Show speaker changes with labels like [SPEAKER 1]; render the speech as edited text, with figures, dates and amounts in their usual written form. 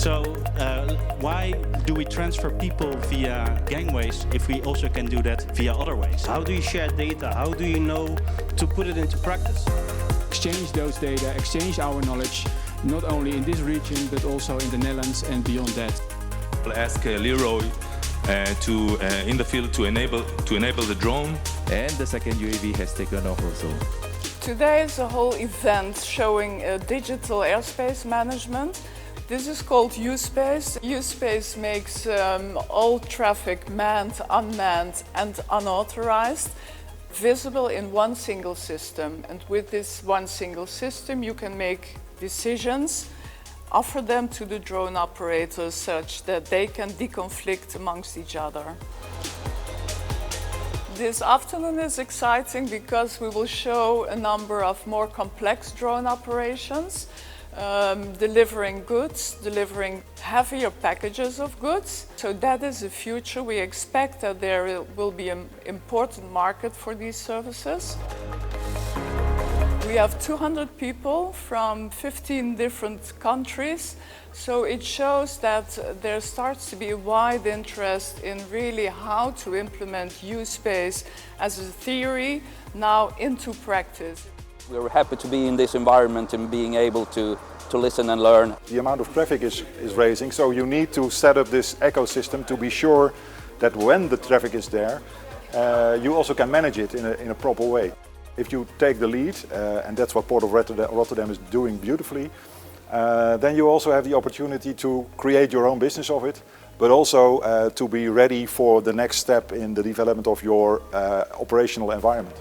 [SPEAKER 1] So why do we transfer people via gangways if we also can do that via other ways?
[SPEAKER 2] How do you share data? How do you know to put it into practice?
[SPEAKER 3] Exchange those data, exchange our knowledge, not only in this region but also in the Netherlands and beyond that.
[SPEAKER 4] I'll ask Leroy in the field to enable the drone.
[SPEAKER 5] And the second UAV has taken off also.
[SPEAKER 6] Today is a whole event showing digital airspace management. This is called U-Space. U-Space makes all traffic, manned, unmanned and unauthorized, visible in one single system. And with this one single system you can make decisions, offer them to the drone operators such that they can deconflict amongst each other. This afternoon is exciting because we will show a number of more complex drone operations, delivering goods, delivering heavier packages of goods. So that is the future. We expect that there will be an important market for these services. We have 200 people from 15 different countries, so it shows that there starts to be a wide interest in really how to implement U-Space as a theory now into practice.
[SPEAKER 7] We're happy to be in this environment and being able to listen and learn.
[SPEAKER 8] The amount of traffic is rising, so you need to set up this ecosystem to be sure that when the traffic is there, you also can manage it in a proper way. If you take the lead, and that's what Port of Rotterdam is doing beautifully, then you also have the opportunity to create your own business of it, but also to be ready for the next step in the development of your operational environment.